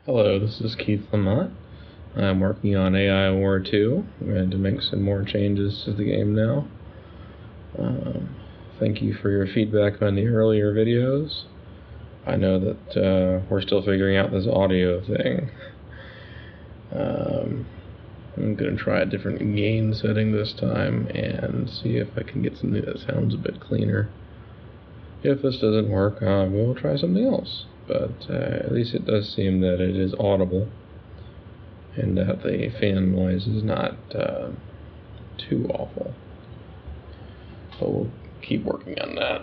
Hello, this is Keith Lamont. I'm working on AI War 2. I'm going to make some more changes to the game now. Thank you for your feedback on the earlier videos. I know that we're still figuring out this audio thing. I'm going to try a different gain setting this time and see if I can get something that sounds a bit cleaner. If this doesn't work, we'll try something else. But at least it does seem that it is audible and that the fan noise is not too awful. But we'll keep working on that.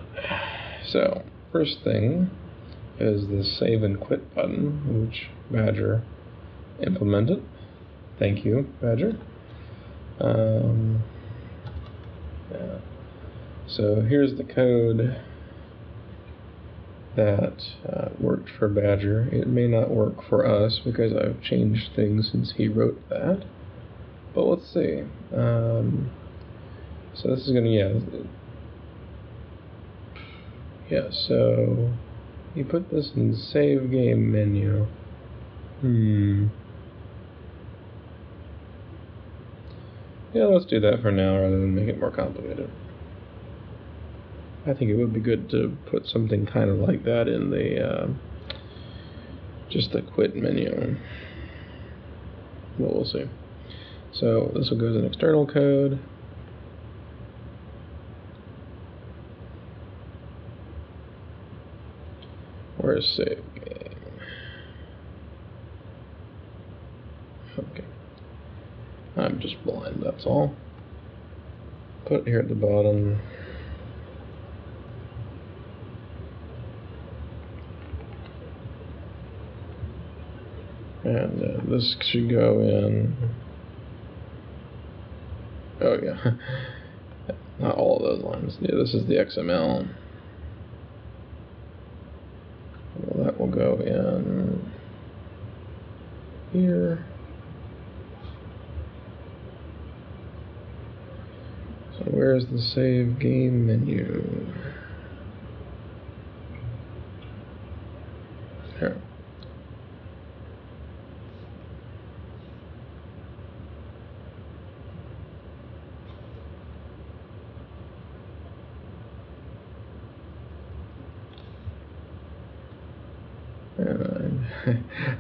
So, first thing is the save and quit button, which Badger implemented. Thank you, Badger. Yeah. So here's the code that worked for Badger. It may not work for us because I've changed things since he wrote that. But let's see. So this is gonna, so you put this in save game menu. Yeah, let's do that for now rather than make it more complicated. I think it would be good to put something kind of like that in the just the quit menu. Well, we'll see. So this will go as an external code. Where's save game? Okay. I'm just blind, that's all. Put it here at the bottom. And this should go in. Oh yeah, not all of those lines. Yeah, this is the XML. Well, that will go in here. So where's the save game menu? Here. And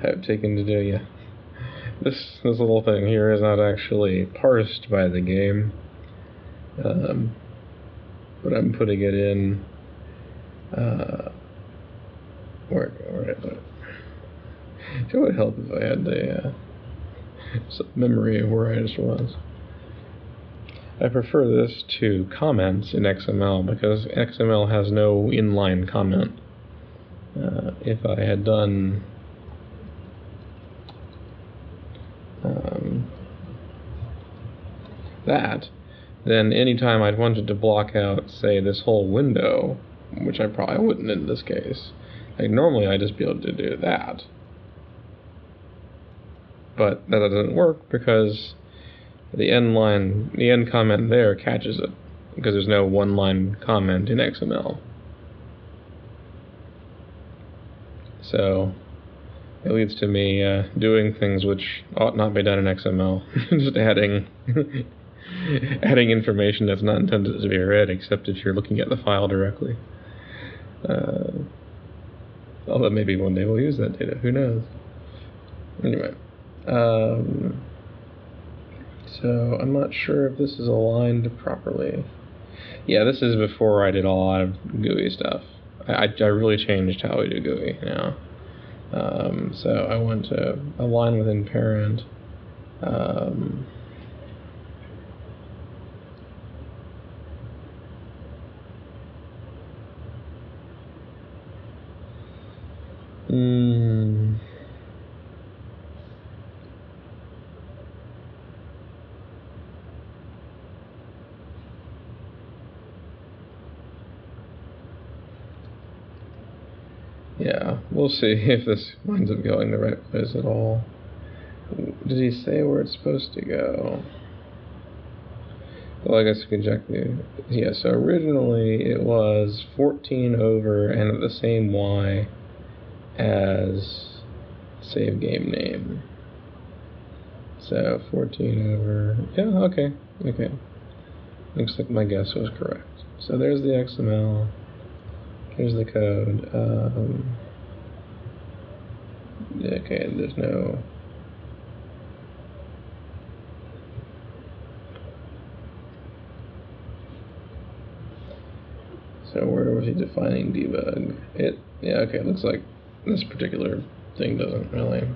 I've taken to do, yeah. This little thing here is not actually parsed by the game, but I'm putting it in. Where did I put it? It would help if I had the some memory of where I just was. I prefer this to comments in XML because XML has no inline comment. If I had done that, then anytime I'd wanted to block out, say, this whole window, which I probably wouldn't in this case, like normally I'd just be able to do that. But that doesn't work because the end comment there catches it, because there's no one-line comment in XML. So it leads to me doing things which ought not be done in XML, just adding adding information that's not intended to be read, except if you're looking at the file directly. Although maybe one day we'll use that data, who knows? Anyway, so I'm not sure if this is aligned properly. Yeah, this is before I did a lot of GUI stuff. I really changed how we do GUI now. So I went to align within parent. Yeah, we'll see if this winds up going the right place at all. Did he say where it's supposed to go? Well, I guess we can check the... Yeah, so originally it was 14 over and at the same Y as save game name. So 14 over, yeah, okay. Looks like my guess was correct. So there's the XML, here's the code. Okay, there's no, so where was he defining debug? Yeah, okay, it looks like this particular thing doesn't really.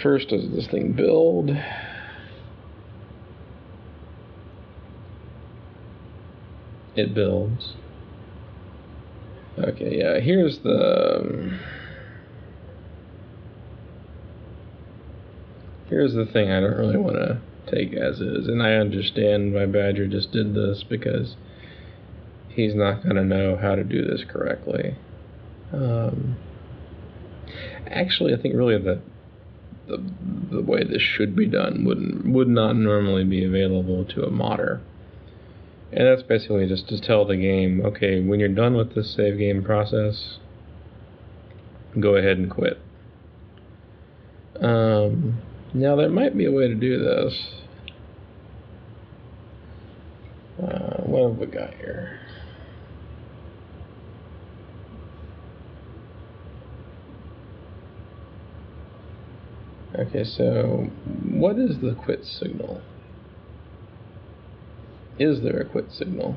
First, does this thing build? It builds. Okay, yeah, here's the thing I don't really want to take as is, and I understand why Badger just did this, because he's not going to know how to do this correctly. Actually, I think really the way this should be done would not normally be available to a modder. And that's basically just to tell the game, okay, when you're done with this save game process, go ahead and quit. Now there might be a way to do this. What have we got here? Okay, so what is the quit signal? Is there a quit signal?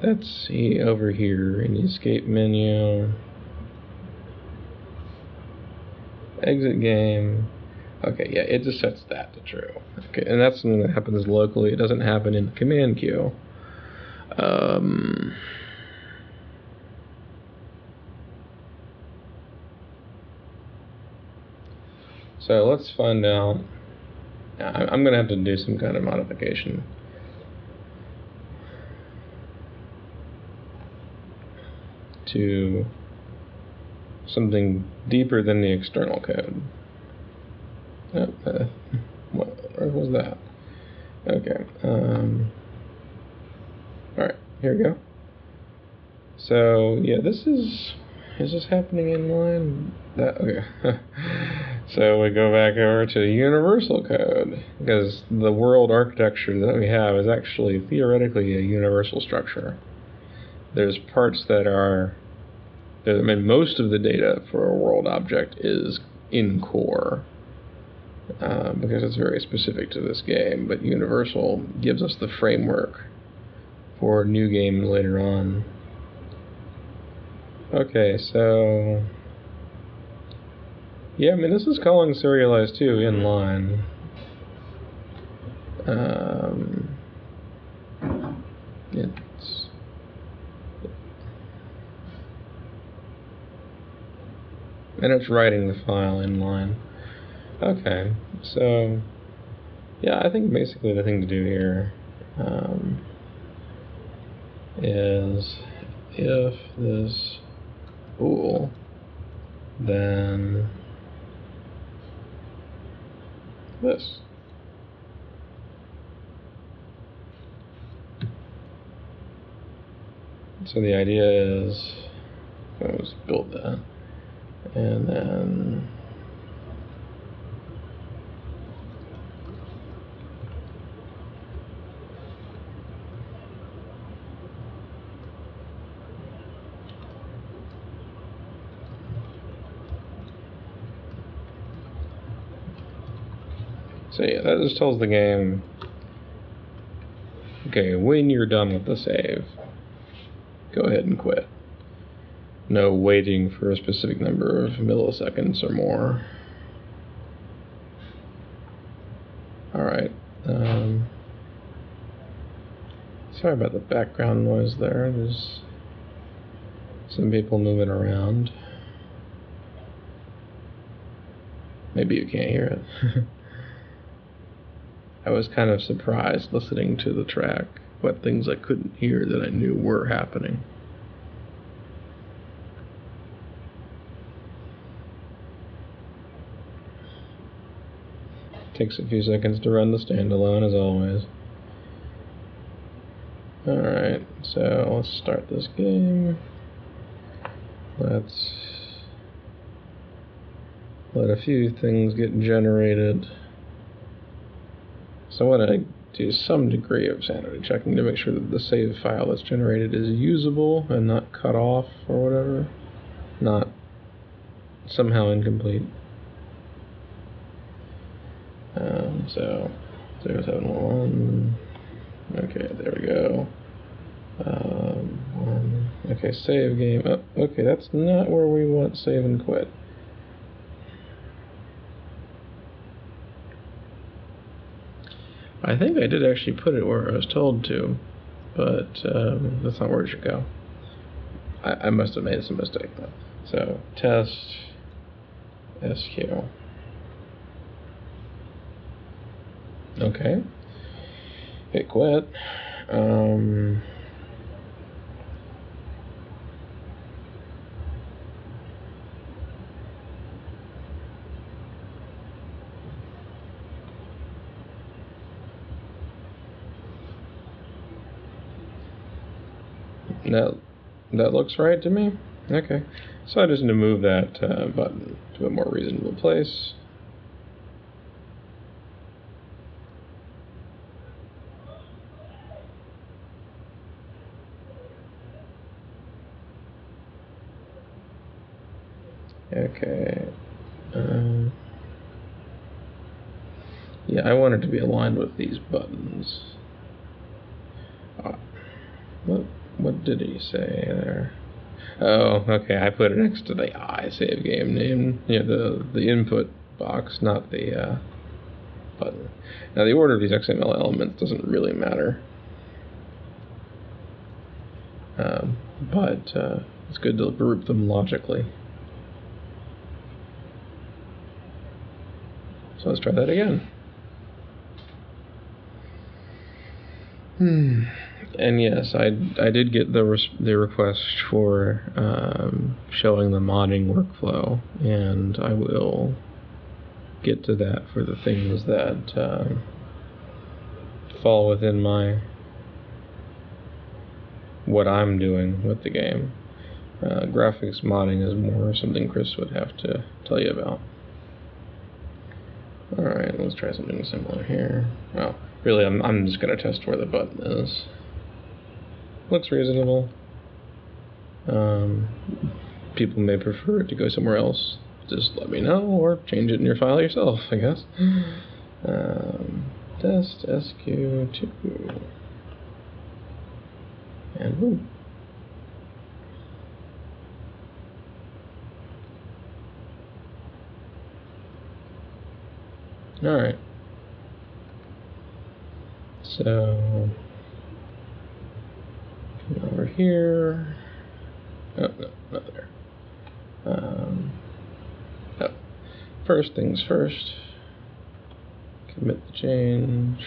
Let's see over here in the escape menu. Exit game. Okay, yeah, it just sets that to true. Okay, and that's something that happens locally. It doesn't happen in the command queue. So let's find out. I'm going to have to do some kind of modification to something deeper than the external code. Where was that? Okay. Alright, here we go. So, yeah, is this happening in line? Okay. So we go back over to universal code, because the world architecture that we have is actually theoretically a universal structure. There's parts that are, most of the data for a world object is in core, because it's very specific to this game, but universal gives us the framework for new games later on. Okay, so yeah, this is calling serialize too in line. It's writing the file in line. Okay, so yeah, I think basically the thing to do here is if this bool, then this. So the idea is, let's build that, and then so yeah, that just tells the game, okay, when you're done with the save, go ahead and quit. No waiting for a specific number of milliseconds or more. Alright. Sorry about the background noise there. There's some people moving around. Maybe you can't hear it. I was kind of surprised listening to the track, what things I couldn't hear that I knew were happening. Takes a few seconds to run the standalone, as always. Alright, so let's start this game. Let's let a few things get generated. So I want to do some degree of sanity checking to make sure that the save file that's generated is usable and not cut off or whatever. Not somehow incomplete. So 071. Okay, there we go. Okay, save game. Oh, okay, that's not where we want save and quit. I think I did actually put it where I was told to, but that's not where it should go. I must have made some mistake though. So test SQ. Okay. Hit quit. That looks right to me. Okay. So I just need to move that button to a more reasonable place. Okay. Yeah, I want it to be aligned with these buttons. What did he say there? Oh, okay. I put it next to the save game name. Yeah, the input box, not the button. Now the order of these XML elements doesn't really matter, but it's good to group them logically. So let's try that again. And yes, I did get the request for showing the modding workflow, and I will get to that for the things that fall within what I'm doing with the game. Graphics modding is more something Chris would have to tell you about. Alright, let's try something similar here. Well, really, I'm just going to test where the button is. Looks reasonable. People may prefer it to go somewhere else. Just let me know, or change it in your file yourself, I guess. Test SQ2. And boom. Alright. So over here. Oh, no, not there. First things first. Commit the change.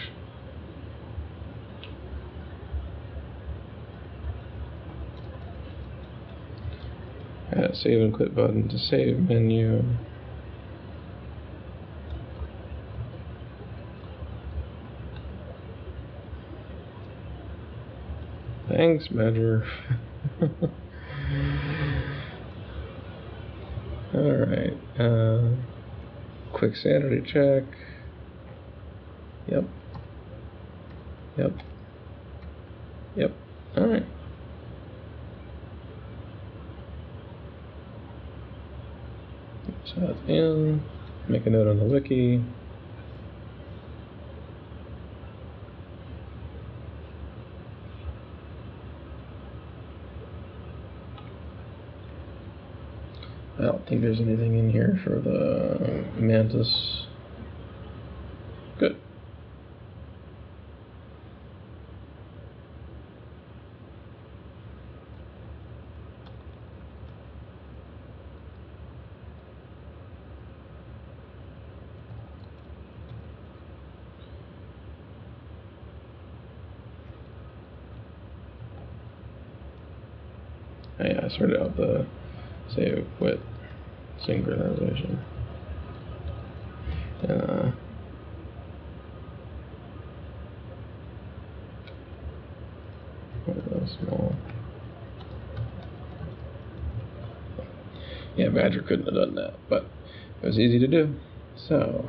Add a save and quit button to save menu. Thanks, Badger. Alright. Quick sanity check. Yep. Alright. So that's in. Make a note on the wiki. I don't think there's anything in here for the mantis. Good. Yeah, I sorted out the save quit synchronization. Yeah, Badger couldn't have done that, but it was easy to do. So,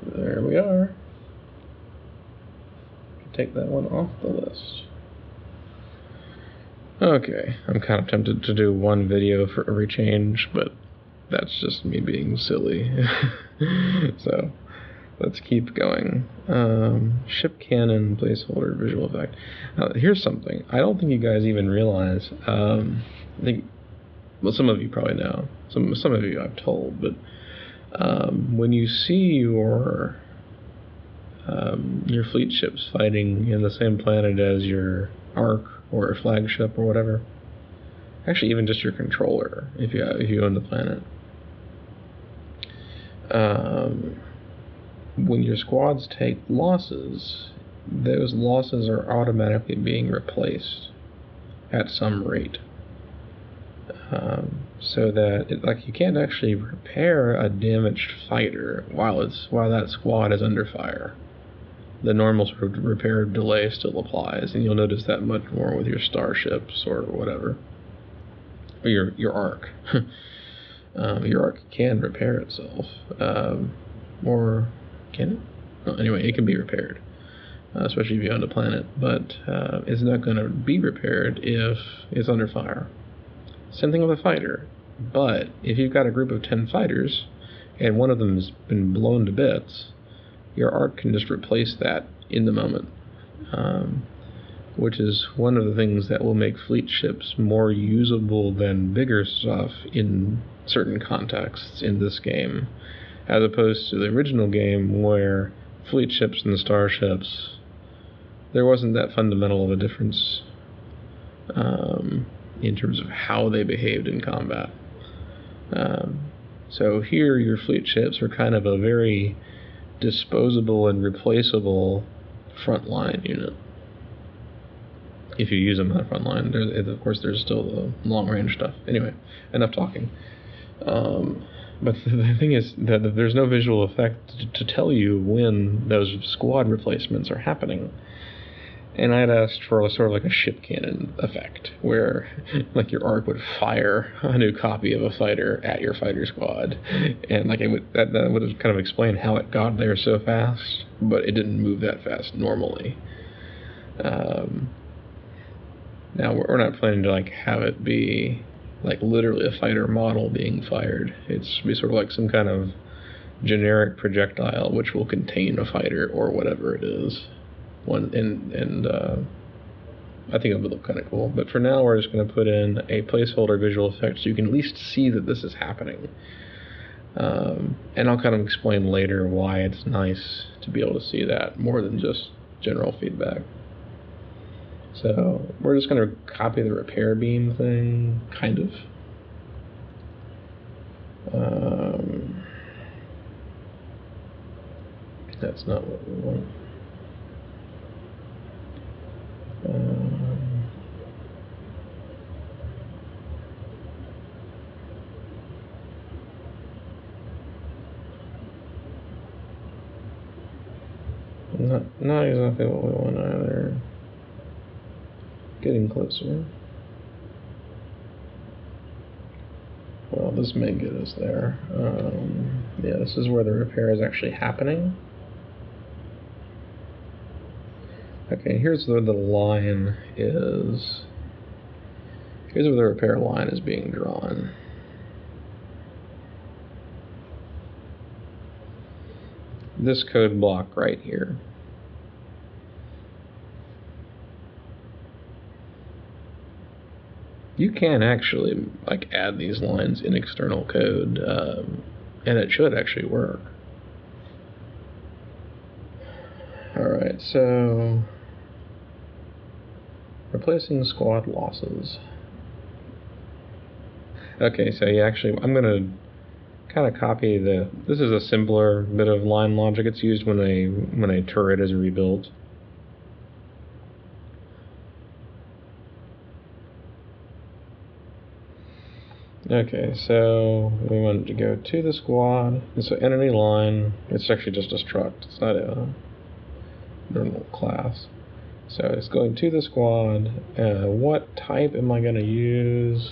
there we are. Take that one off the list. Okay, I'm kind of tempted to do one video for every change, but that's just me being silly. So, let's keep going. Ship cannon placeholder visual effect. Here's something. I don't think you guys even realize. I think, well, some of you probably know. Some of you I've told, but when you see your fleet ships fighting in the same planet as your arc or flagship or whatever, actually even just your controller, if you own the planet. When your squads take losses, those losses are automatically being replaced at some rate. So that you can't actually repair a damaged fighter while that squad is under fire. The normal sort of repair delay still applies, and you'll notice that much more with your starships or whatever, or your arc. Your arc can repair itself, or can it? Well, anyway, it can be repaired, especially if you own a planet, but it's not going to be repaired if it's under fire. Same thing with a fighter, but if you've got a group of 10 fighters and one of them has been blown to bits, your arc can just replace that in the moment, which is one of the things that will make fleet ships more usable than bigger stuff in certain contexts in this game, as opposed to the original game where fleet ships and starships, there wasn't that fundamental of a difference in terms of how they behaved in combat. So here your fleet ships are kind of a very disposable and replaceable frontline unit. If you use them on the front line, of course there's still the long range stuff. Anyway, enough talking. But the thing is that there's no visual effect to tell you when those squad replacements are happening. And I'd asked for sort of like a ship cannon effect, where like your arc would fire a new copy of a fighter at your fighter squad, and like that would kind of explain how it got there so fast, but it didn't move that fast normally. Now we're not planning to like have it be like literally a fighter model being fired. It's be sort of like some kind of generic projectile which will contain a fighter or whatever it is. I think it would look kind of cool. But for now, we're just going to put in a placeholder visual effect so you can at least see that this is happening. And I'll kind of explain later why it's nice to be able to see that more than just general feedback. So we're just going to copy the repair beam thing, kind of. That's not what we want. Not exactly what we want either. Getting closer. Well, this may get us there. Yeah, this is where the repair is actually happening. Okay, here's where the line is. Here's where the repair line is being drawn. This code block right here. You can actually like add these lines in external code, and it should actually work. Alright, so replacing squad losses. Okay, so I'm going to kind of copy this is a simpler bit of line logic. It's used when a turret is rebuilt. Okay, so we want to go to the squad. It's an enemy line. It's actually just a struct. It's not a normal class. So it's going to the squad. What type am I going to use?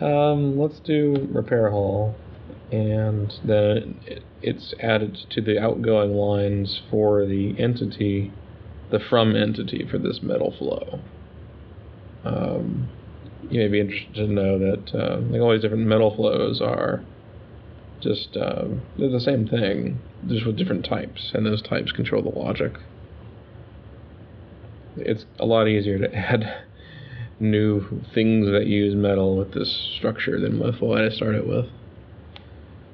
Let's do repair hull, and then it's added to the outgoing lines for the entity, the from entity for this metal flow. You may be interested to know that like all these different metal flows are just they're the same thing, just with different types, and those types control the logic. It's a lot easier to add new things that use metal with this structure than with what I started with.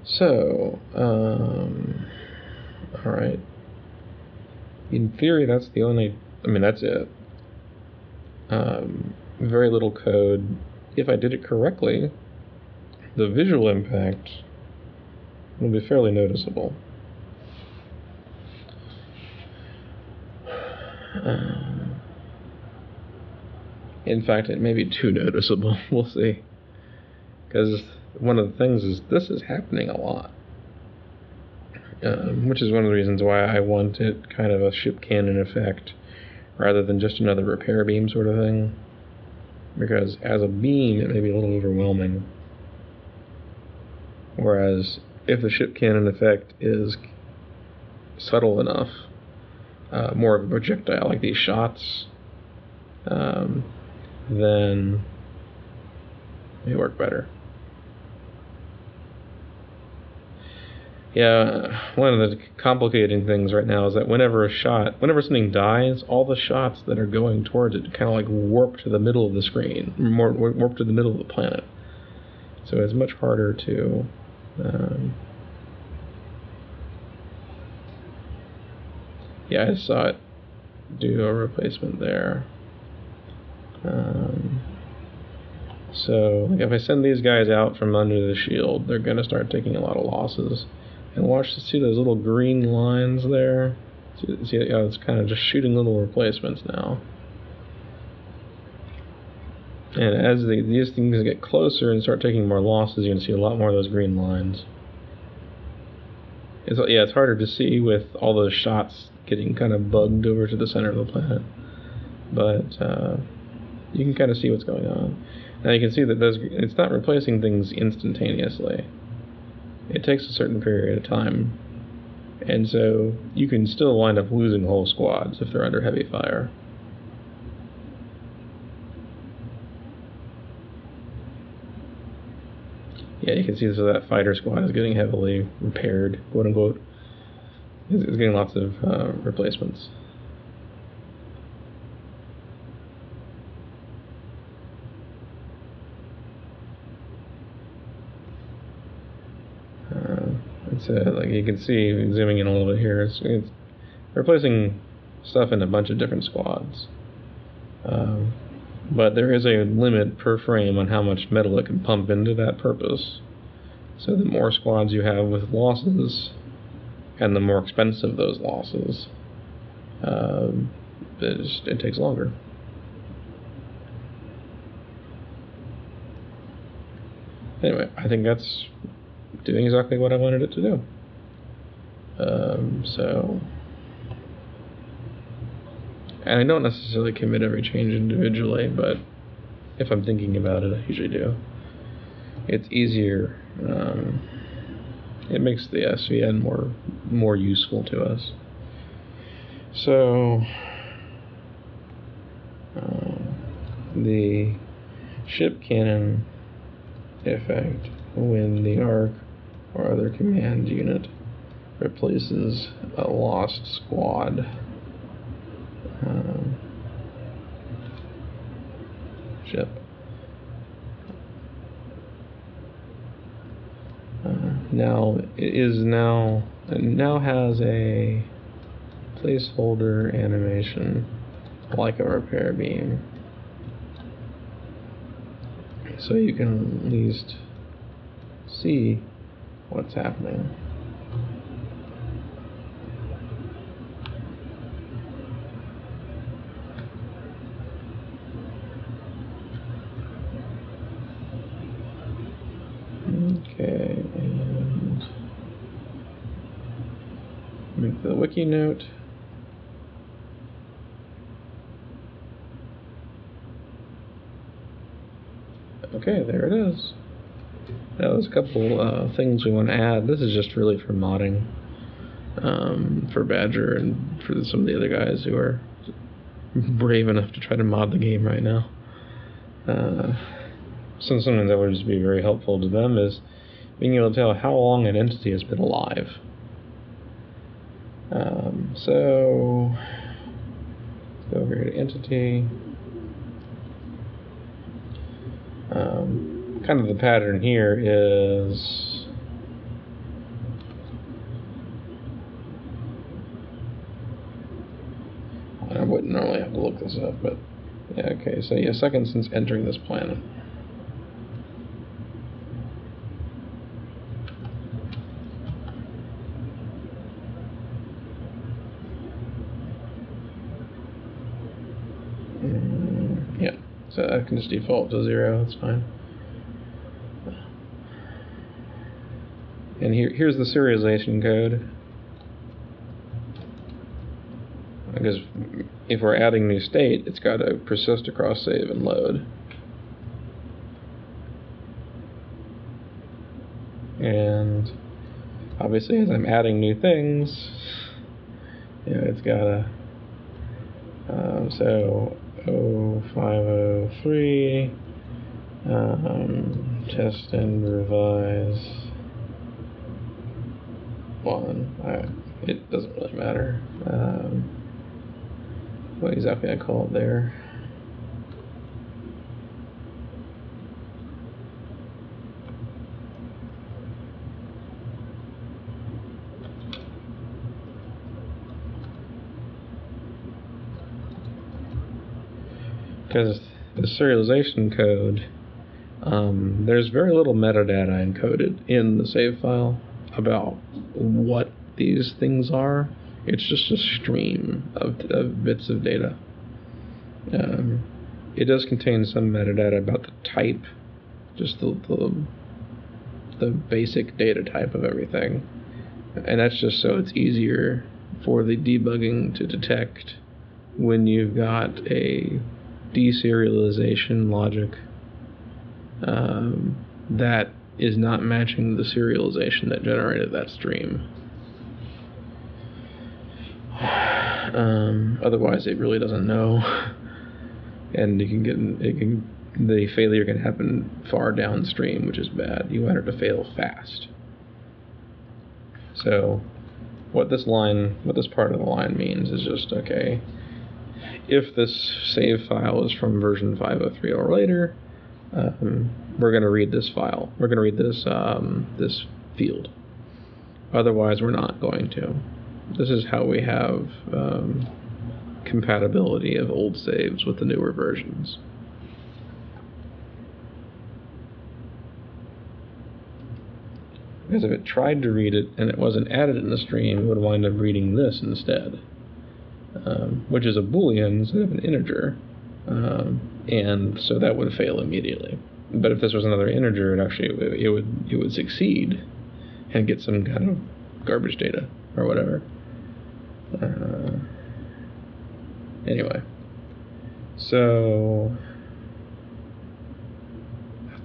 So, alright. In theory, that's the only, that's it. Very little code. If I did it correctly, the visual impact will be fairly noticeable. In fact, it may be too noticeable. We'll see. Because one of the things is this is happening a lot. Which is one of the reasons why I wanted kind of a ship cannon effect rather than just another repair beam sort of thing. Because as a beam, it may be a little overwhelming. Whereas if the ship cannon effect is subtle enough, more of a projectile like these shots, then it may work better. Yeah, one of the complicating things right now is that whenever something dies, all the shots that are going towards it kind of like warp to the middle of the screen, warp to the middle of the planet. So it's much harder to yeah, I saw it do a replacement there. So like if I send these guys out from under the shield, they're going to start taking a lot of losses. And see those little green lines there? See, it's kind of just shooting little replacements now. And as these things get closer and start taking more losses, you're going to see a lot more of those green lines. It's harder to see with all those shots getting kind of bugged over to the center of the planet. But you can kind of see what's going on. Now you can see that it's not replacing things instantaneously. It takes a certain period of time. And so you can still wind up losing whole squads if they're under heavy fire. Yeah, you can see so that fighter squad is getting heavily repaired, quote unquote. It's getting lots of replacements. Like you can see, zooming in a little bit here, it's replacing stuff in a bunch of different squads. But there is a limit per frame on how much metal it can pump into that purpose. So the more squads you have with losses, and the more expensive those losses, it takes longer. Anyway, I think that's doing exactly what I wanted it to do. And I don't necessarily commit every change individually, but if I'm thinking about it, I usually do. It's easier. It makes the SVN more useful to us. So the ship cannon effect when the arc or other command unit replaces a lost squad. Ship. It now has a placeholder animation like a repair beam, so you can at least see what's happening. Okay, and make the wiki note. Okay, there it is. Now there's a couple things we want to add. This is just really for modding, for Badger and for some of the other guys who are brave enough to try to mod the game right now. Something that would just be very helpful to them is being able to tell how long an entity has been alive. So let's go over here to entity. Kind of the pattern here is I wouldn't normally have to look this up, but yeah, okay, so yeah, seconds since entering this planet. Yeah, so I can just default to 0, that's fine. And here's the serialization code. Because if we're adding new state, it's got to persist across save and load. And obviously, as I'm adding new things, it's got to. So 0503, test and revise 1. It doesn't really matter. What exactly I call it there. Because the serialization code, there's very little metadata encoded in the save file about what these things are. It's just a stream of bits of data. It does contain some metadata about the type, just the basic data type of everything. And that's just so it's easier for the debugging to detect when you've got a deserialization logic that is not matching the serialization that generated that stream. Otherwise, it really doesn't know, and the failure can happen far downstream, which is bad. You want it to fail fast. So, what this part of the line means is just okay. If this save file is from version 503 or later, we're going to read this file. We're going to read this this field. Otherwise, we're not going to. This is how we have compatibility of old saves with the newer versions. Because if it tried to read it and it wasn't added in the stream, it would wind up reading this instead, which is a Boolean instead of an integer, and so that would fail immediately. But if this was another integer, it would succeed and get some kind of garbage data or whatever. Anyway, so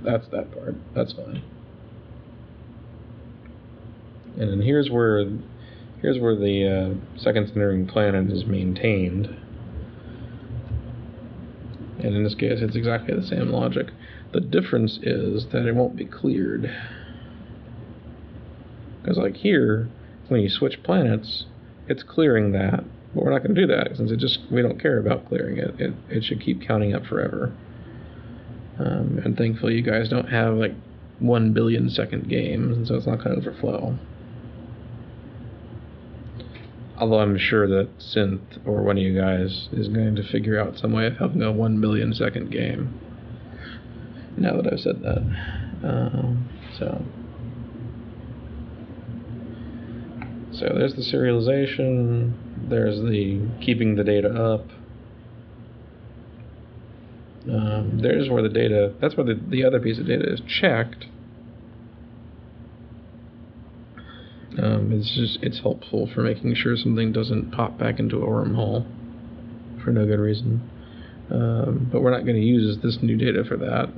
that's that part. That's fine. And then here's where the second entering planet is maintained. And in this case, it's exactly the same logic. The difference is that it won't be cleared. Because like here, when you switch planets, it's clearing that. But we're not going to do that since we don't care about clearing it. It should keep counting up forever. And thankfully, you guys don't have like 1 billion second games, and so it's not going to overflow. Although I'm sure that Synth or one of you guys is going to figure out some way of having a 1 billion second game. Now that I've said that. So there's the serialization. There's the keeping the data up. There's where the data, that's where the other piece of data is checked. It's helpful for making sure something doesn't pop back into a wormhole for no good reason. But we're not going to use this new data for that.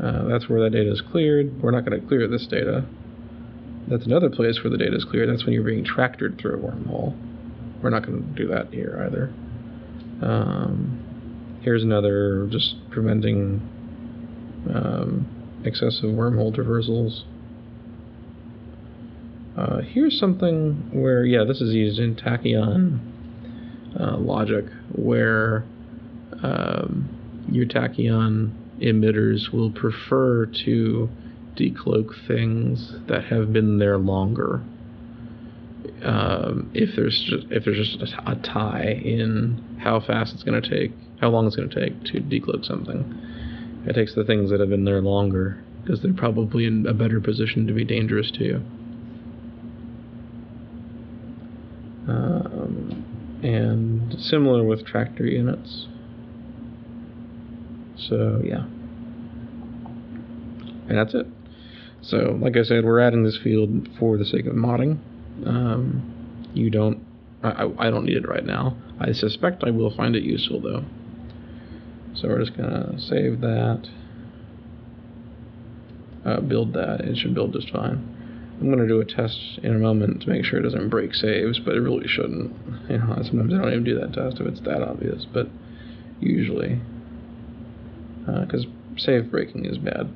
That's where that data is cleared. We're not going to clear this data. That's another place where the data is cleared. That's when you're being tractored through a wormhole. We're not going to do that here either. Here's another, just preventing excessive wormhole traversals. Here's something where, yeah, this is used in tachyon logic, where your tachyon emitters will prefer to decloak things that have been there longer. If there's just a tie in how fast it's going to take, how long it's going to take to decloak something, it takes the things that have been there longer because they're probably in a better position to be dangerous to you. And similar with tractor units. So yeah, and that's it. So like I said, we're adding this field for the sake of modding. I don't need it right now. I suspect I will find it useful though. So we're just gonna save that, build that. It should build just fine. I'm gonna do a test in a moment to make sure it doesn't break saves, but it really shouldn't. You know, sometimes I don't even do that test if it's that obvious, but usually, because save breaking is bad.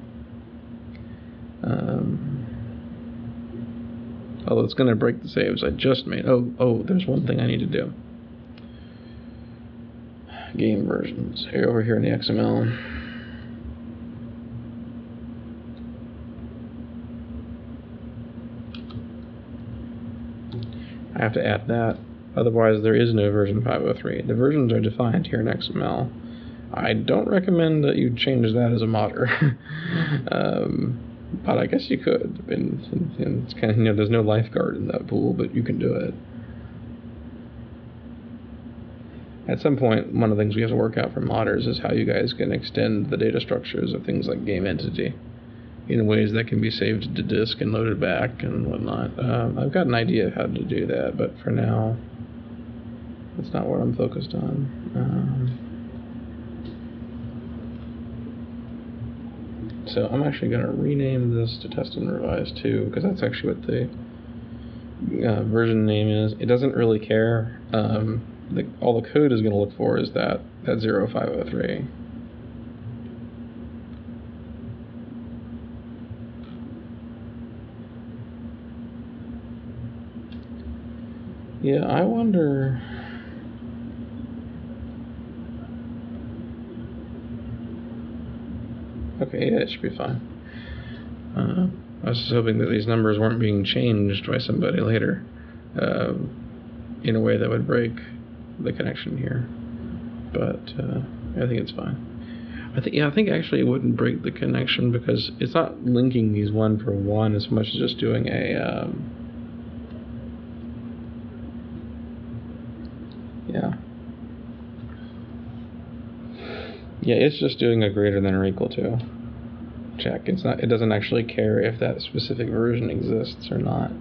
Although it's going to break the saves I just made. Oh, there's one thing I need to do. Game versions. Over here in the XML. I have to add that. Otherwise, there is no version 503. The versions are defined here in XML. I don't recommend that you change that as a modder. But I guess you could. And it's kind of, you know, there's no lifeguard in that pool, but you can do it. At some point, one of the things we have to work out for modders is how you guys can extend the data structures of things like game entity in ways that can be saved to disk and loaded back and whatnot. I've got an idea of how to do that, but for now, that's not what I'm focused on. So I'm actually going to rename this to test and revise too, because that's actually what the version name is. It doesn't really care. All the code is going to look for is that 0503. Yeah, I wonder. Okay, yeah, it should be fine. I was just hoping that these numbers weren't being changed by somebody later in a way that would break the connection here. But I think it's fine. I think actually it wouldn't break the connection because it's not linking these one for one as much as just doing a Yeah, it's just doing a greater than or equal to check. It doesn't actually care if that specific version exists or not.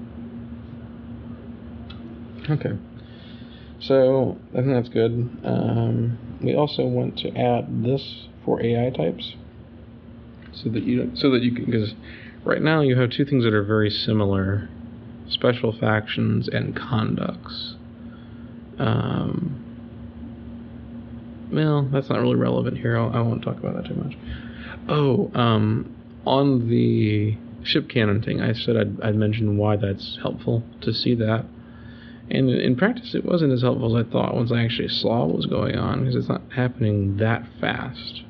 Okay. So I think that's good. We also want to add this for AI types, so that you can, because right now you have two things that are very similar: special factions and conducts. Well, that's not really relevant here. I won't talk about that too much. On the ship cannon thing, I said I'd mention why that's helpful to see that. And in practice, it wasn't as helpful as I thought once I actually saw what was going on, because it's not happening that fast.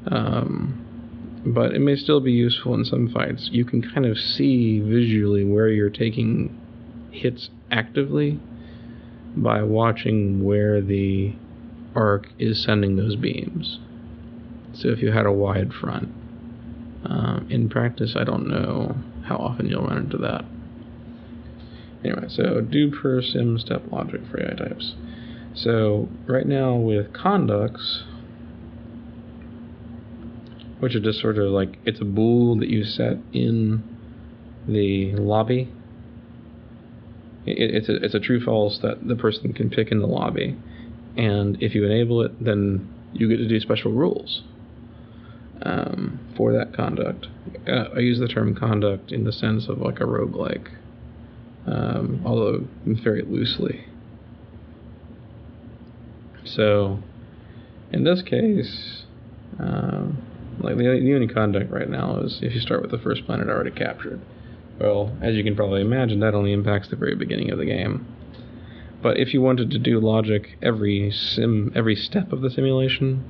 But it may still be useful in some fights. You can kind of see visually where you're taking hits actively by watching where the arc is sending those beams. So if you had a wide front, in practice, I don't know how often you'll run into that. Anyway, so do per sim step logic for AI types. So right now with conducts, which are just sort of like, it's a bool that you set in the lobby. It's a true false that the person can pick in the lobby. And if you enable it, then you get to do special rules. for that conduct. I use the term conduct in the sense of like a roguelike, although very loosely. So, in this case, like the only conduct right now is if you start with the first planet already captured. Well, as you can probably imagine, that only impacts the very beginning of the game. But if you wanted to do logic every step of the simulation,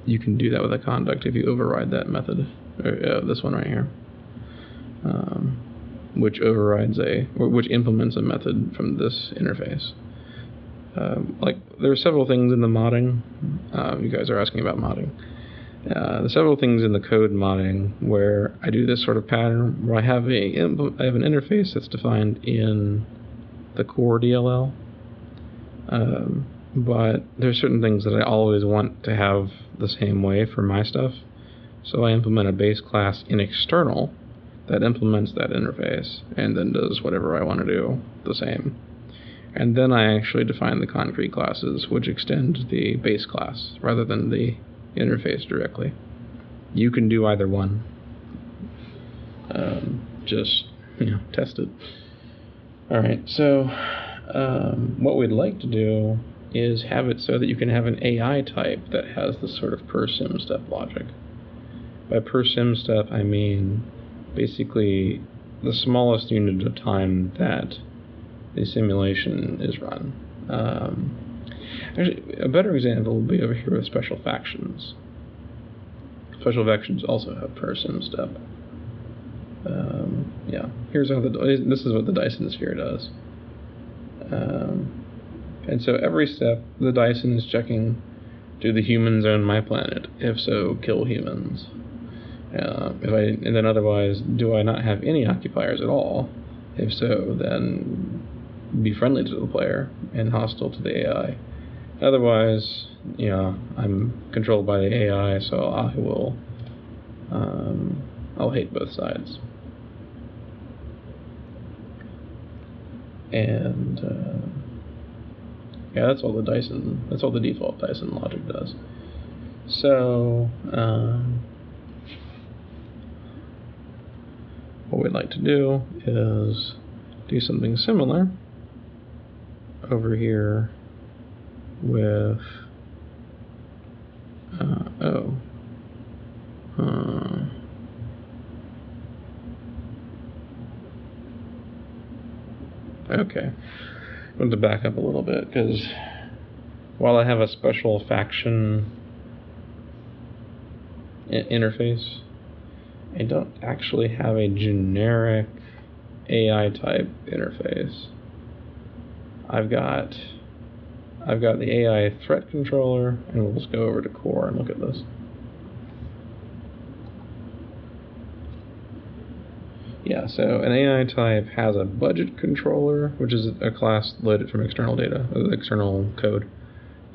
you can do that with a conduct if you override that method, or this one right here, which implements a method from this interface. Like there are several things in the modding. You guys are asking about modding. There's several things in the code modding where I do this sort of pattern where I have an interface that's defined in the core DLL, but there's certain things that I always want to have the same way for my stuff, so I implement a base class in external that implements that interface and then does whatever I want to do the same. And then I actually define the concrete classes which extend the base class rather than the interface directly. You can do either one. Just test it. Alright, so what we'd like to do is have it so that you can have an AI type that has this sort of per sim step logic. By per sim step, I mean basically the smallest unit of time that the simulation is run. Actually, a better example would be over here with special factions. Special factions also have per sim step. Here's how this is what the Dyson sphere does. And so every step, the Dyson is checking, do the humans own my planet? If so, kill humans. And then otherwise, do I not have any occupiers at all? If so, then be friendly to the player and hostile to the AI. Otherwise, I'm controlled by the AI, so I will, I'll hate both sides. And that's all the default Dyson logic does. So what we'd like to do is do something similar over here with okay. I want to back up a little bit because while I have a special faction interface, I don't actually have a generic AI type interface. I've got the AI threat controller, and we'll just go over to core and look at this. Yeah, so an AI type has a budget controller, which is a class loaded from external data, external code,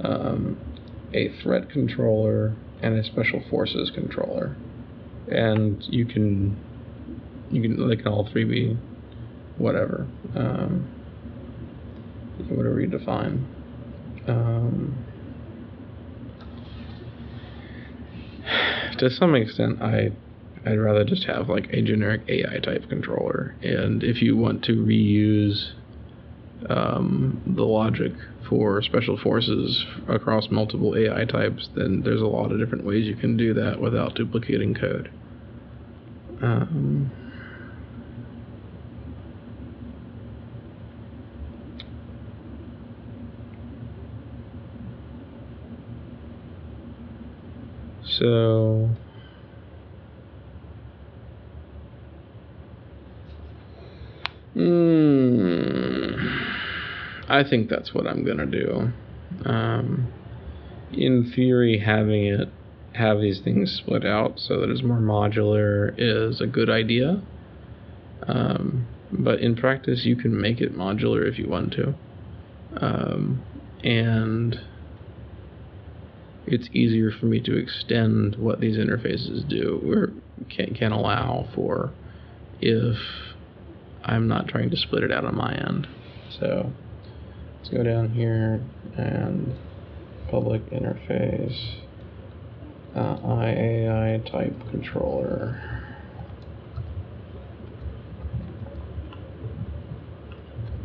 a threat controller, and a special forces controller. And they can all three be whatever, whatever you define. To some extent, I'd rather just have like a generic AI type controller, and if you want to reuse the logic for special forces across multiple AI types, then there's a lot of different ways you can do that without duplicating code. So I think that's what I'm gonna do. In theory, having it have these things split out so that it's more modular is a good idea. But in practice, you can make it modular if you want to. And it's easier for me to extend what these interfaces do or can allow for if I'm not trying to split it out on my end. So let's go down here and public interface IType Controller.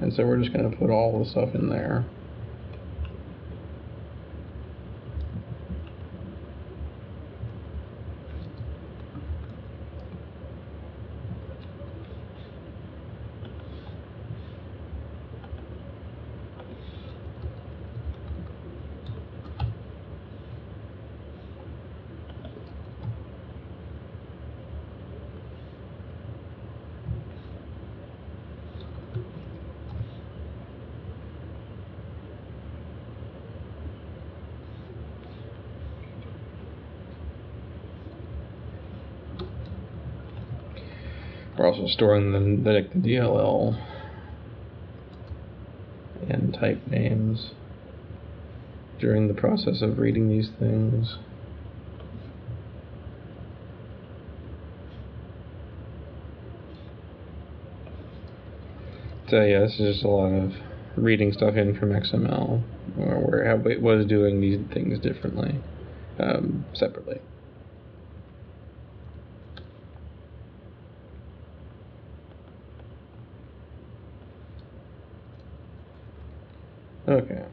And so we're just going to put all the stuff in there. We're also storing the DLL and type names during the process of reading these things. So yeah, this is just a lot of reading stuff in from XML, where it was doing these things differently, separately. Okay.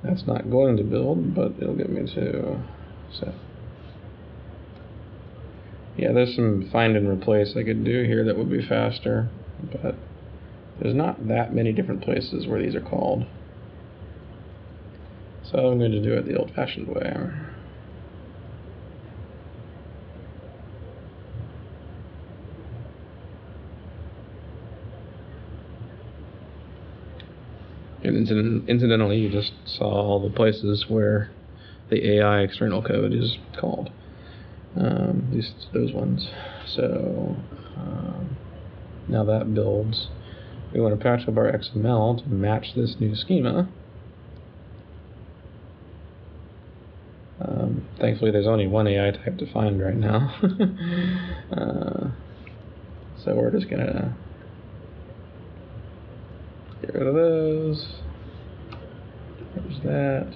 That's not going to build, but it'll get me to set. Yeah, there's some find and replace I could do here that would be faster, but there's not that many different places where these are called. So I'm going to do it the old-fashioned way. And incidentally, you just saw all the places where the AI external code is called. Those ones. So now that builds. We want to patch up our XML to match this new schema. Thankfully, there's only one AI type to find right now. So we're just gonna get rid of those. There's that.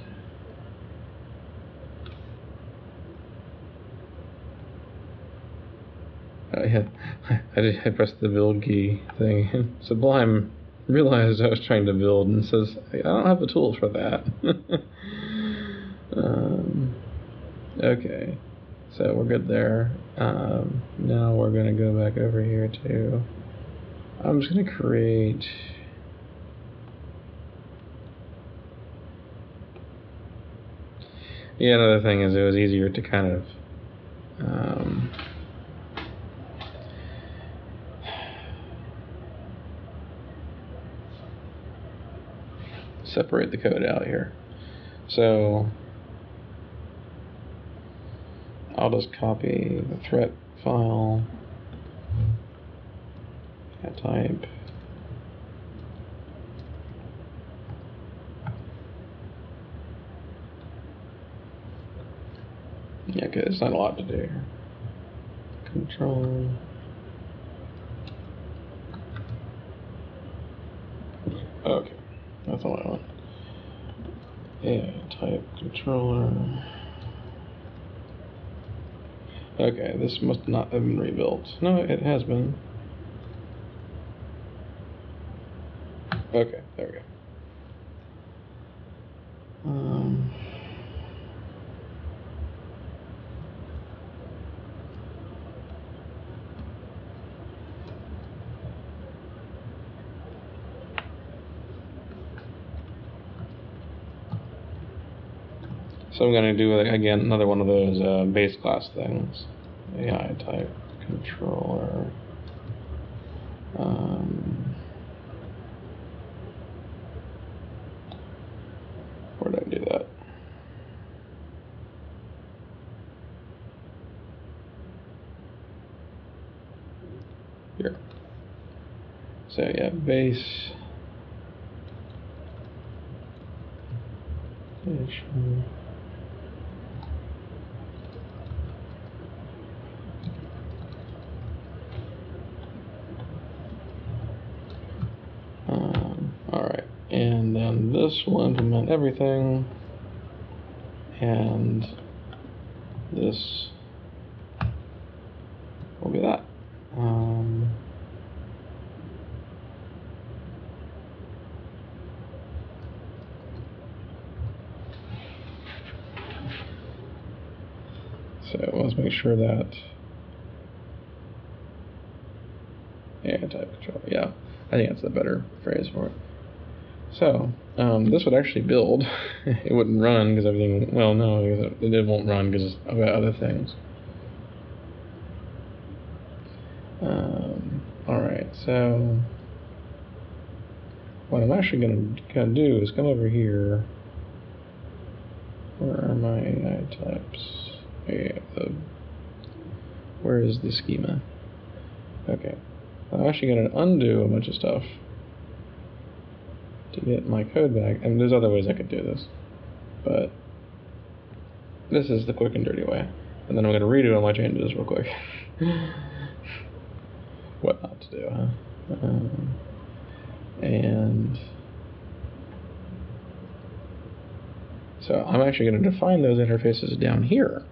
Oh yeah, I pressed the build key thing, and Sublime realized I was trying to build and says, I don't have the tools for that. Okay, so we're good there. Now we're going to go back over here to, I'm just going to create another thing is it was easier to kind of separate the code out here. So I'll just copy the threat file, type, yeah, okay, there's not a lot to do here. Control. Okay, that's all I want. AI-Type Controller. Okay, this must not have been rebuilt. No, it has been. Okay, there we go. So I'm going to do, again, another one of those base class things. AI-Type Controller. Where did I do that? Here. So yeah, base. Alright, and then this will implement everything. and this will be that. So let's make sure that AI-Type Controller. Yeah, I think that's the better phrase for it. So this would actually build. It wouldn't run because everything. Well, no, it won't run because of other things. All right, so what I'm actually going to do is come over here. Where are my AI types? Where is the schema? Okay, I'm actually going to undo a bunch of stuff to get my code back. And there's other ways I could do this, but this is the quick and dirty way. And then I'm going to redo all my changes real quick. What not to do, huh? And so I'm actually going to define those interfaces down here.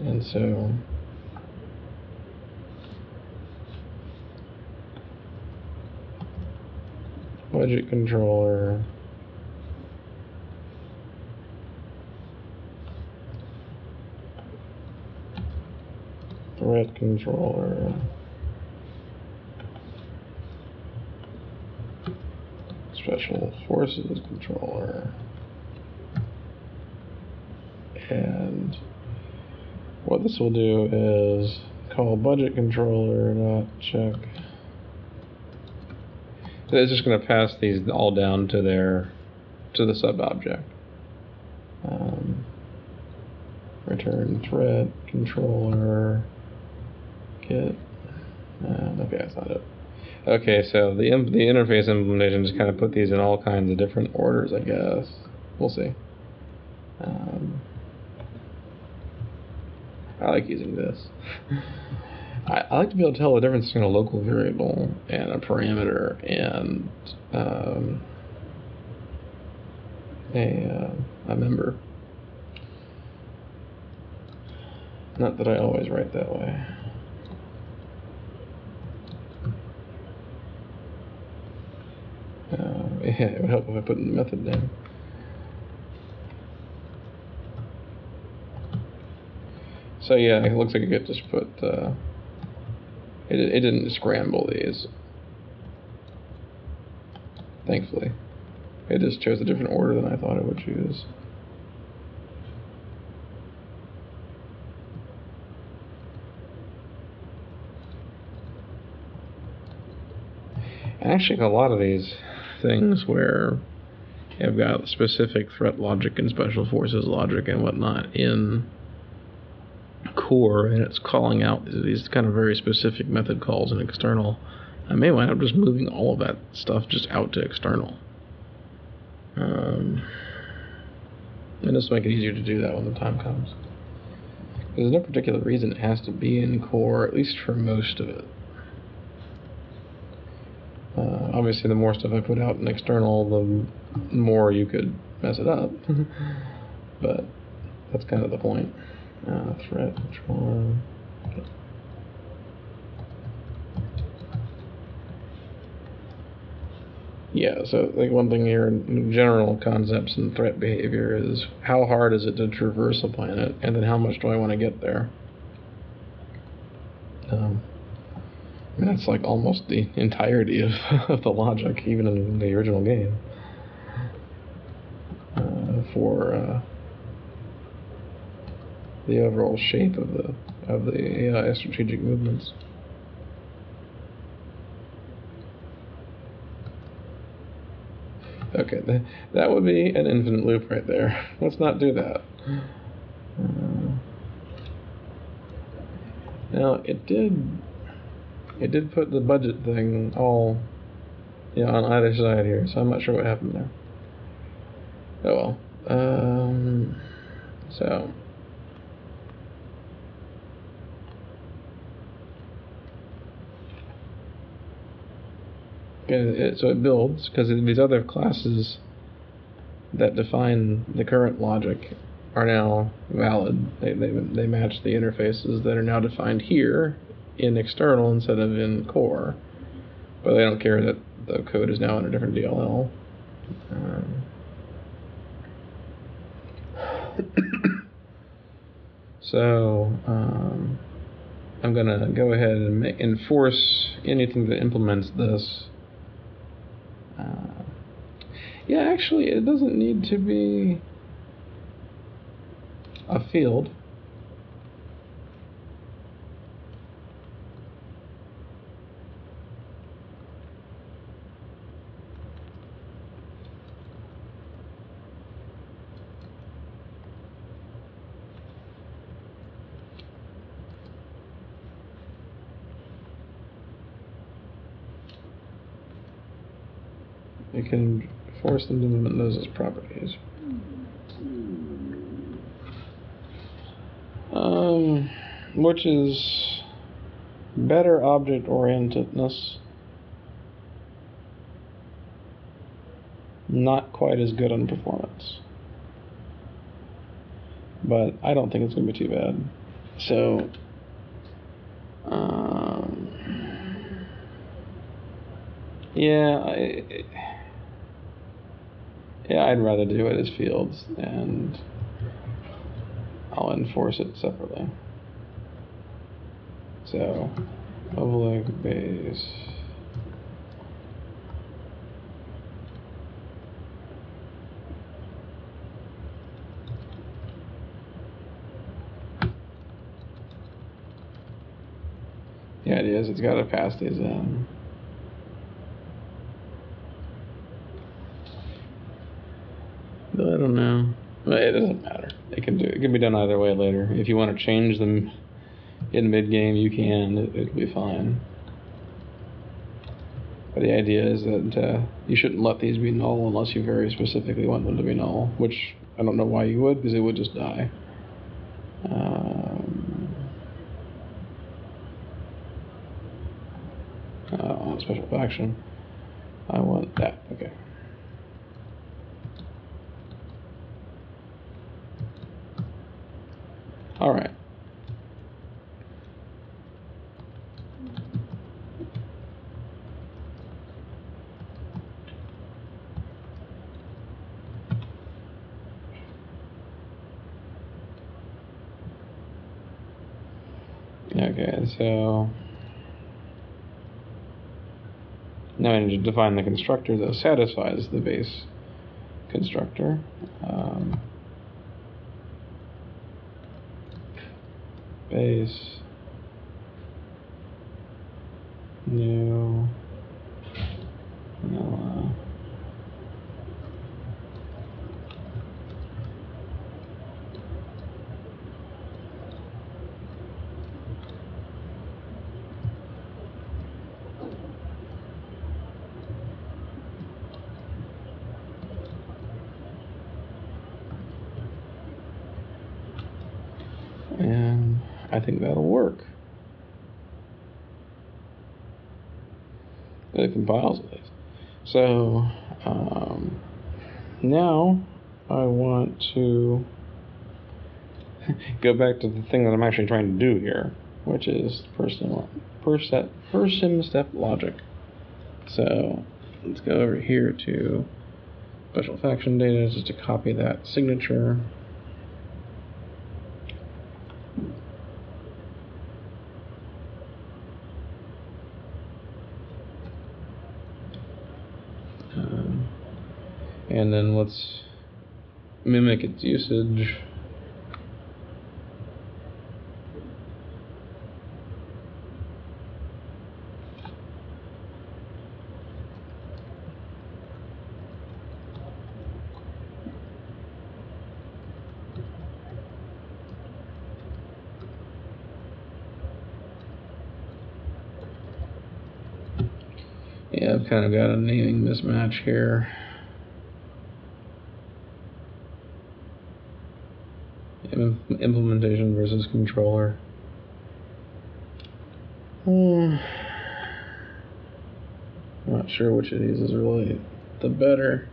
And so budget controller, threat controller, special forces controller, and what this will do is call budget controller not check. It's just going to pass these all down to the sub object. Return threat controller get. Okay, that's not it. Okay, so the interface implementation just kind of put these in all kinds of different orders, I guess. We'll see. I like using this. I like to be able to tell the difference between a local variable and a parameter and a member. Not that I always write that way. Yeah, it would help if I put in the method name. So yeah, it looks like I could just put, it didn't scramble these, thankfully. It just chose a different order than I thought it would choose. And actually, a lot of these things where you've got specific threat logic and special forces logic and whatnot in core, and it's calling out these kind of very specific method calls in external, I may wind up just moving all of that stuff just out to external. And this will make it easier to do that when the time comes. There's no particular reason it has to be in core, at least for most of it. Obviously, the more stuff I put out in external, the more you could mess it up. But that's kind of the point. Threat controller. Okay. Yeah, so like one thing here in general concepts and threat behavior is how hard is it to traverse a planet, and then how much do I want to get there? I mean, that's like almost the entirety of the logic, even in the original game, for the overall shape of the AI strategic movements. Okay, that would be an infinite loop right there. Let's not do that. Now it did put the budget thing all, on either side here, so I'm not sure what happened there. Oh well. So So it builds, because these other classes that define the current logic are now valid. They match the interfaces that are now defined here in external instead of in core. But they don't care that the code is now in a different DLL. So I'm going to go ahead and enforce anything that implements this. Yeah, actually, it doesn't need to be a field. You can force them to implement those as properties. Which is better object-orientedness, not quite as good on performance. But I don't think it's going to be too bad. So, yeah, I'd rather do it as fields, and I'll enforce it separately. So, public base. The idea is it's got to pass these in. But I don't know. Well, it doesn't matter. It can be done either way later. If you want to change them in mid-game, you can. It'll be fine. But the idea is that you shouldn't let these be null unless you very specifically want them to be null, which I don't know why you would, because they would just die. Special action. I want that. Okay. All right. Okay, so now I need to define the constructor that satisfies the base constructor. Base new vanilla. And I think that'll work. It compiles it. So now I want to go back to the thing that I'm actually trying to do here, which is per sim step logic. So let's go over here to special faction data just to copy that signature. And then let's mimic its usage. Yeah, I've kind of got a naming mismatch here. Implementation versus controller. Right. not sure which of these is really the better.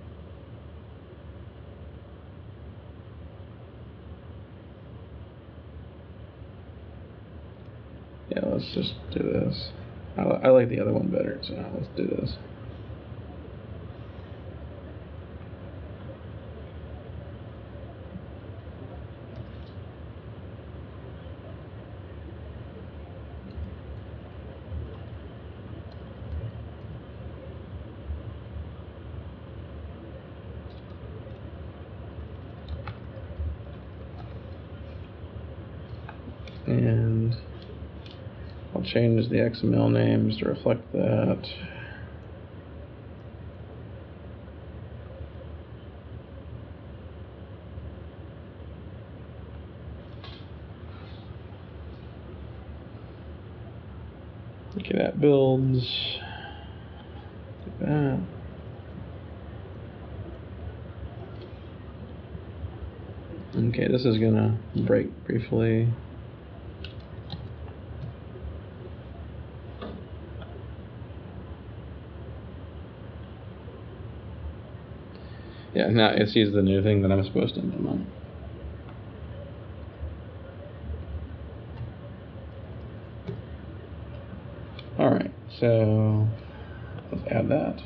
Yeah, let's just do this. I like the other one better, so let's do this. And I'll change the XML names to reflect that. Okay, that builds. Do that. Okay, this is gonna break briefly. Yeah, now it sees the new thing that I'm supposed to implement. Alright, so let's add that.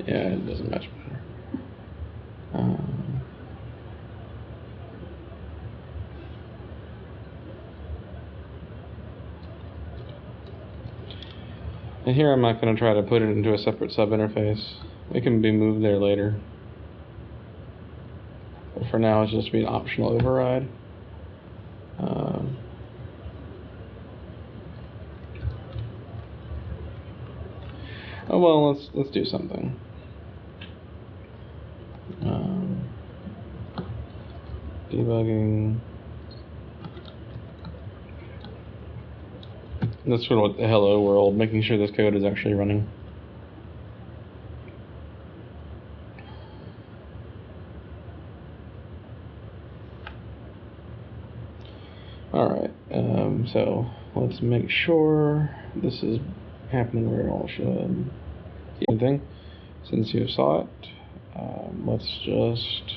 Yeah, it doesn't match better. And here I'm not going to try to put it into a separate sub-interface. It can be moved there later. But for now, it's just be an optional override. Oh well, let's do something. Debugging. That's sort of what the hello world, making sure this code is actually running. Alright, so let's make sure this is happening where it all should. Same thing, since you saw it, let's just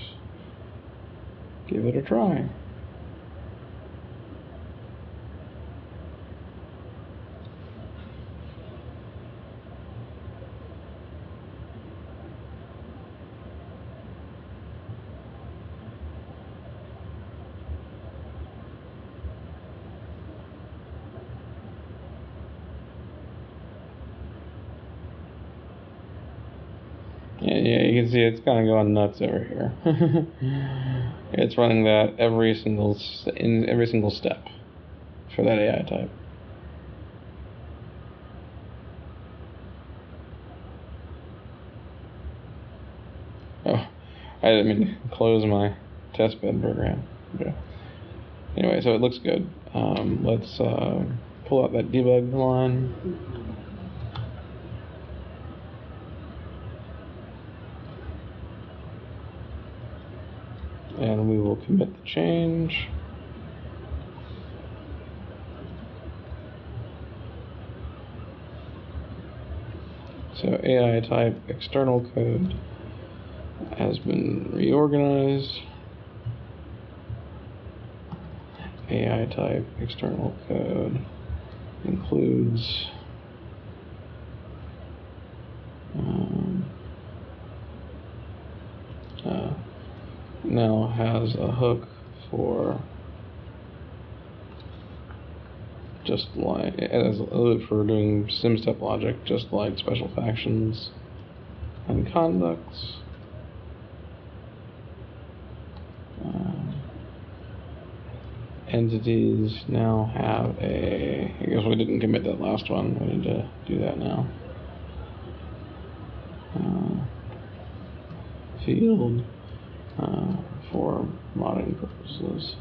give it a try. Yeah, you can see it's kind of going nuts over here. It's running that in every single step for that AI type. Oh, I didn't mean to close my testbed program. Okay. Anyway, so it looks good. Let's pull out that debug line. And we will commit the change. So AI type external code has been reorganized. AI type external code includes now has a hook for just like as a loop for doing sim step logic, just like special factions and conducts. Entities now have a, I guess we didn't commit that last one, we need to do that now. Field for modding purposes.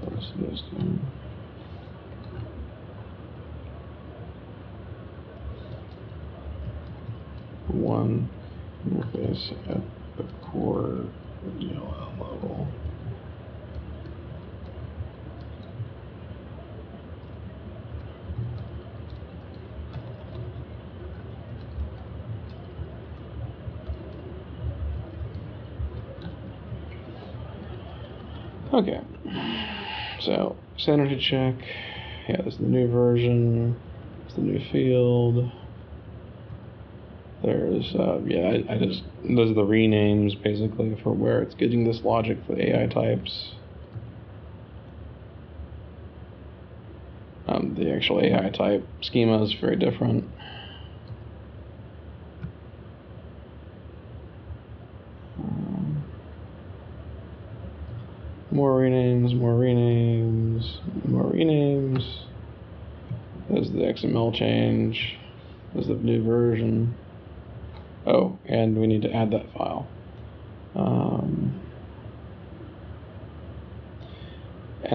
First system. one interface at the core DLL level. Okay, so sanity check. Yeah, this is the new version. It's the new field. There's, I just, those are the renames basically for where it's getting this logic for the AI types. The actual AI type schema is very different. More renames, more renames, more renames. There's the XML change. There's the new version. Oh, and we need to add that file. And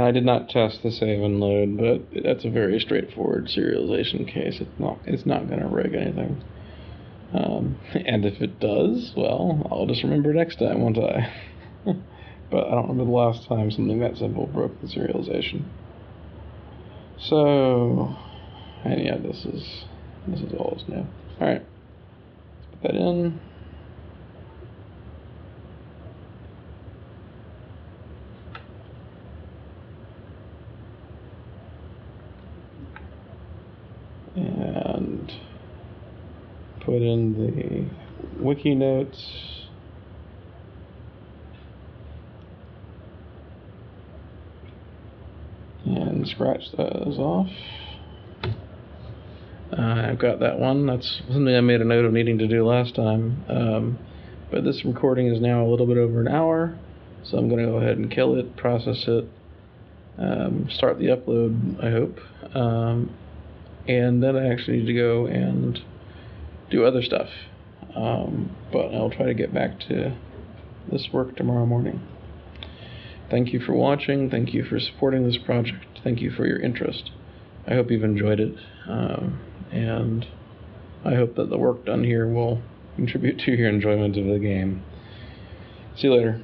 I did not test the save and load, but that's a very straightforward serialization case. It's not going to rig anything. And if it does, well, I'll just remember next time, won't I? But I don't remember the last time something that simple broke the serialization. So, and yeah, this is all is new. All right, let's put that in. And put in the wiki notes. And scratch those off. I've got that one. That's something I made a note of needing to do last time. But this recording is now a little bit over an hour, so I'm going to go ahead and kill it, process it, start the upload, I hope. And then I actually need to go and do other stuff. But I'll try to get back to this work tomorrow morning. Thank you for watching. Thank you for supporting this project. Thank you for your interest. I hope you've enjoyed it. And I hope that the work done here will contribute to your enjoyment of the game. See you later.